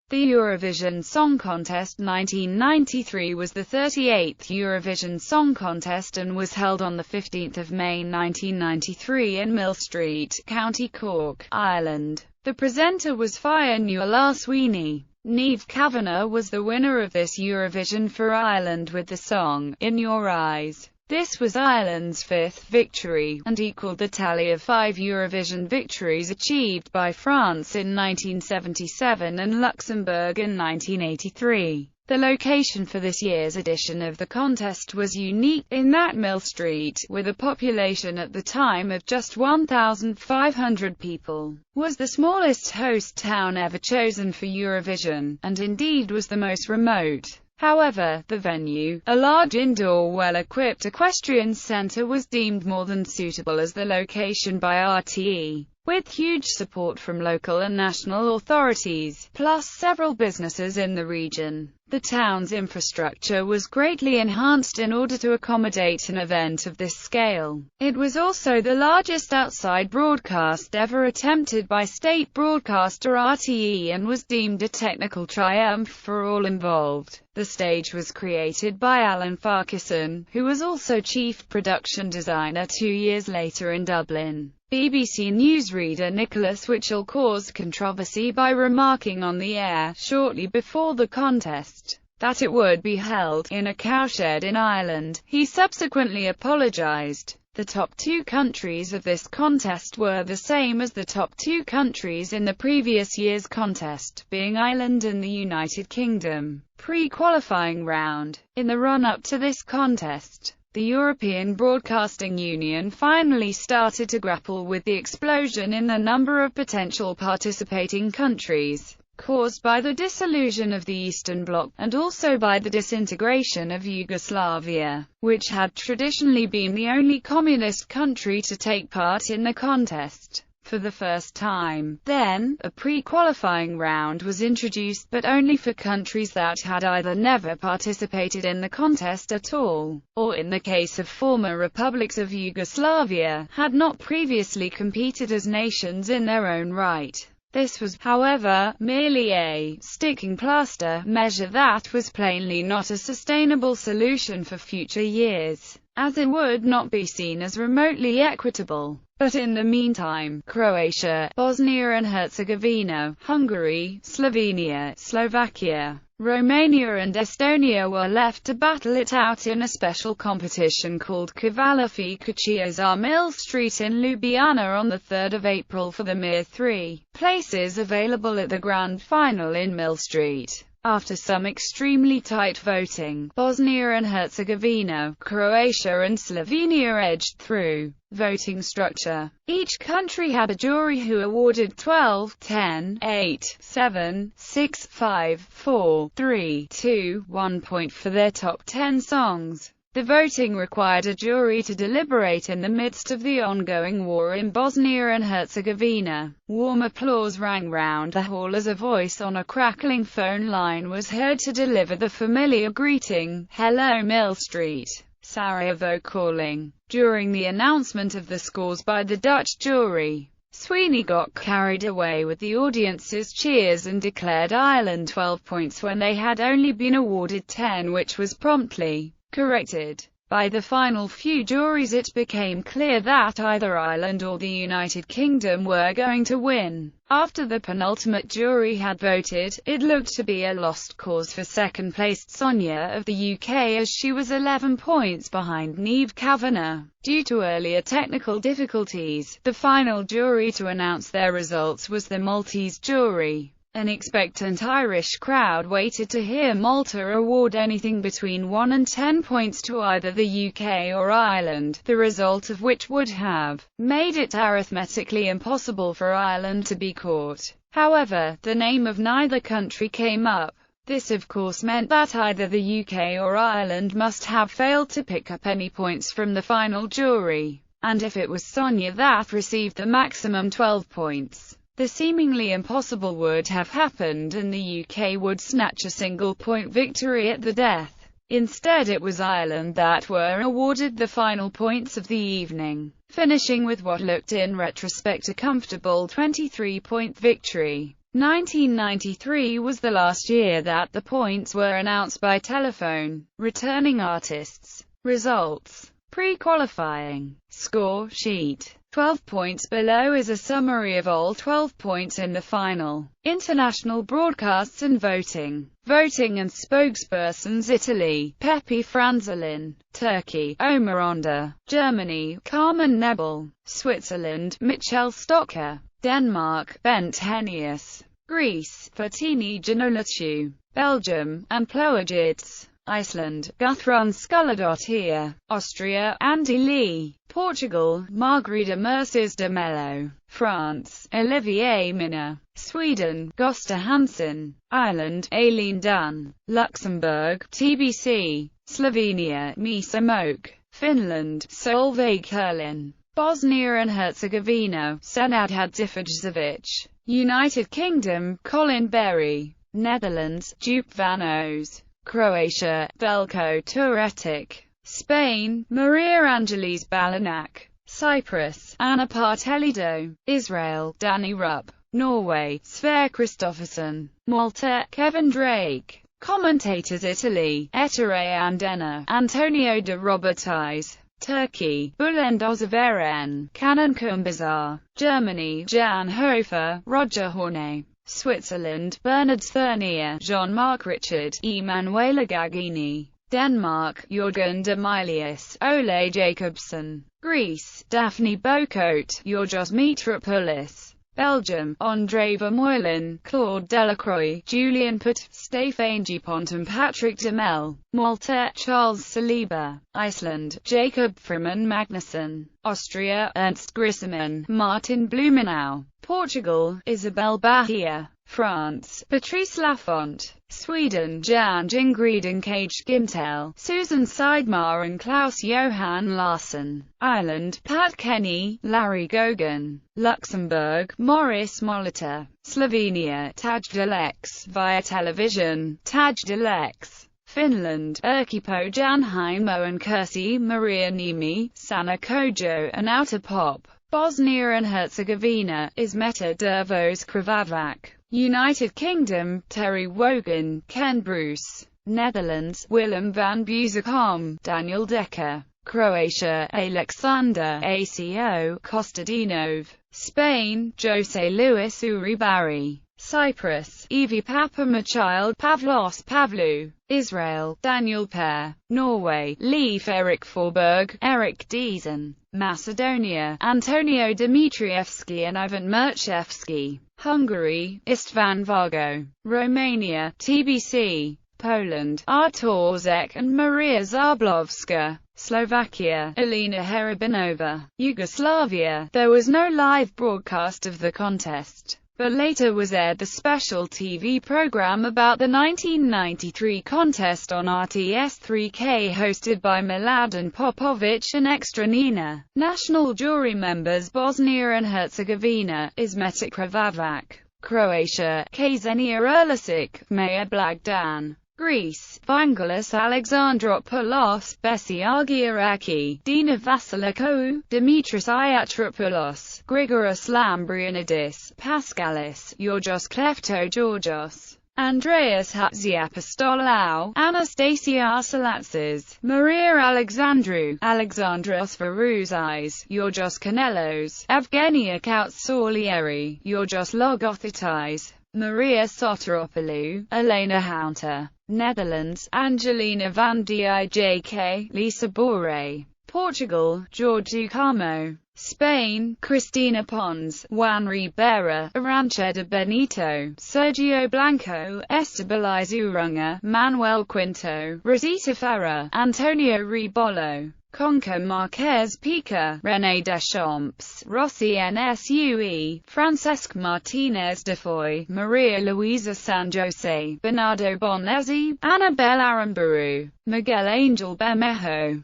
The Eurovision Song Contest 1993 was the 38th Eurovision Song Contest and was held on 15 May 1993 in Millstreet, County Cork, Ireland. The presenter was Fianna Sweeney. Niamh Kavanagh was the winner of this Eurovision for Ireland with the song, In Your Eyes. This was Ireland's fifth victory, and equalled the tally of 5 Eurovision victories achieved by France in 1977 and Luxembourg in 1983. The location for this year's edition of the contest was unique, in that Millstreet, with a population at the time of just 1,500 people, was the smallest host town ever chosen for Eurovision, and indeed was the most remote. However, the venue, a large indoor well-equipped equestrian centre, was deemed more than suitable as the location by RTE, with huge support from local and national authorities, plus several businesses in the region. The town's infrastructure was greatly enhanced in order to accommodate an event of this scale. It was also the largest outside broadcast ever attempted by state broadcaster RTE and was deemed a technical triumph for all involved. The stage was created by Alan Farquharson, who was also chief production designer 2 years later in Dublin. BBC newsreader Nicholas Witchell caused controversy by remarking on the air, shortly before the contest, that it would be held in a cowshed in Ireland. He subsequently apologised. The top 2 countries of this contest were the same as the top 2 countries in the previous year's contest, being Ireland and the United Kingdom. Pre-qualifying round. In the run-up to this contest, the European Broadcasting Union finally started to grapple with the explosion in the number of potential participating countries, caused by the dissolution of the Eastern Bloc, and also by the disintegration of Yugoslavia, which had traditionally been the only communist country to take part in the contest. For the first time, then, a pre-qualifying round was introduced, but only for countries that had either never participated in the contest at all, or in the case of former republics of Yugoslavia, had not previously competed as nations in their own right. This was, however, merely a sticking plaster measure that was plainly not a sustainable solution for future years, as it would not be seen as remotely equitable. But in the meantime, Croatia, Bosnia and Herzegovina, Hungary, Slovenia, Slovakia, Romania and Estonia were left to battle it out in a special competition called Kvalifikacijas za Millstreet in Ljubljana on 3 April for the mere 3 places available at the grand final in Millstreet. After some extremely tight voting, Bosnia and Herzegovina, Croatia and Slovenia edged through. Voting structure. Each country had a jury who awarded 12, 10, 8, 7, 6, 5, 4, 3, 2, 1 point for their top 10 songs. The voting required a jury to deliberate in the midst of the ongoing war in Bosnia and Herzegovina. Warm applause rang round the hall as a voice on a crackling phone line was heard to deliver the familiar greeting, "Hello Millstreet, Sarajevo calling." During the announcement of the scores by the Dutch jury, Sweeney got carried away with the audience's cheers and declared Ireland 12 points when they had only been awarded 10, which was promptly corrected. By the final few juries it became clear that either Ireland or the United Kingdom were going to win. After the penultimate jury had voted, it looked to be a lost cause for second-placed Sonia of the UK, as she was 11 points behind Niamh Kavanagh. Due to earlier technical difficulties, the final jury to announce their results was the Maltese jury. An expectant Irish crowd waited to hear Malta award anything between 1 and 10 points to either the UK or Ireland, the result of which would have made it arithmetically impossible for Ireland to be caught. However, the name of neither country came up. This of course meant that either the UK or Ireland must have failed to pick up any points from the final jury, and if it was Sonia that received the maximum 12 points, the seemingly impossible would have happened and the UK would snatch a single-point victory at the death. Instead it was Ireland that were awarded the final points of the evening, finishing with what looked in retrospect a comfortable 23-point victory. 1993 was the last year that the points were announced by telephone. Returning artists. Results. Pre-qualifying. Score sheet. 12 points below is a summary of all 12 points in the final. International broadcasts and voting. Voting and spokespersons: Italy, Pepe Franzolin; Turkey, Omar Onda; Germany, Carmen Nebel; Switzerland, Michel Stocker; Denmark, Bent Henius; Greece, Fatini Janolatu; Belgium, and Ploagits; Iceland, Guthrun Skulladottir; Austria, Andy Lee; Portugal, Margarida Merces de Mello; France, Olivier Minna; Sweden, Gösta Hansson; Ireland, Aileen Dunn; Luxembourg, TBC; Slovenia, Misa Moke; Finland, Solveig Kurlin; Bosnia and Herzegovina, Senad Hadžifadžević; United Kingdom, Colin Berry; Netherlands, Dupe van Oos; Croatia, Veljko Turetic; Spain, Maria Angeles Balanak; Cyprus, Anna Partelido; Israel, Danny Rupp; Norway, Sverre Kristoffersen; Malta, Kevin Drake. Commentators: Italy, Ettore Andena, Antonio de Robertis; Turkey, Bülent Ozaveren, Canan Kumbazar; Germany, Jan Hofer, Roger Horne; Switzerland, Bernard Thurnier, Jean-Marc Richard, Emanuela Gagini; Denmark, Jørgen de Milius, Ole Jacobsen; Greece, Daphne Bocote, Georgios Mitropoulos; Belgium, André Vermeulen, Claude Delacroix, Julian Put, Stéphane Dupont and Patrick Demel; Malta, Charles Saliba; Iceland, Jacob Freeman Magnusson; Austria, Ernst Grissemann, Martin Blumenau; Portugal, Isabel Bahia; France, Patrice Lafont; Sweden, Jan Jingrid and Cage Gimtel, Susan Seidmar and Klaus Johan Larsson; Ireland, Pat Kenny, Larry Gogan; Luxembourg, Maurice Molitor; Slovenia, Tajdelex, via television, Tajdelex; Finland, Erkipo Janheimo and Kirsi Maria Niemi, Sana Kojo and Outer Pop; Bosnia and Herzegovina, Ismeta Dervos Krvavac; United Kingdom, Terry Wogan, Ken Bruce; Netherlands, Willem van Beuzekom, Daniel Dekker; Croatia, Alexander Aco Kostadinov; Spain, Jose Luis Uribarri; Cyprus, Evie Papamachilde Pavlos Pavlou; Israel, Daniel Per; Norway, Leif Erik Forberg, Erik Diesen; Macedonia, Antonio Dmitrievski and Ivan Merchevsky; Hungary, Istvan Vargo; Romania, TBC; Poland, Artur Zek and Maria Zablowska; Slovakia, Elena Herabinova; Yugoslavia, there was no live broadcast of the contest, but later was aired the special TV program about the 1993 contest on RTS3K hosted by Mladen Popovic and Extra Nina. National jury members: Bosnia and Herzegovina, Ismeta Krvavac; Croatia, Ksenia Erlasic, Maja Blagdan; Greece, Vangelis Alexandropoulos, Bessie Argiaraki, Dina Vasilikou, Dimitris Iatropoulos, Grigoros Lambrianidis, Pascalis, Georgios Klefto-Georgios, Andreas Hatziapostolou, Anastasia Arsalatsis, Maria Alexandrou, Alexandros Varouzis, Georgios Kanellos, Evgenia Kautsaulieri, Georgios Logothitis, Maria Soteropoulou, Elena Haunter; Netherlands, Angelina van Dijk, Lisa Bore; Portugal, George Ducamo; Spain, Cristina Pons, Juan Ribera, Arantxa de Benito, Sergio Blanco, Estebaliz Urunga, Manuel Quinto, Rosita Ferrer, Antonio Rebolo, Conca Marquez Pica, René Deschamps, Rossi Nsue, Francesc Martinez de Foy, Maria Luisa San Jose, Bernardo Bonezzi, Annabel Aramburu, Miguel Angel Bermejo,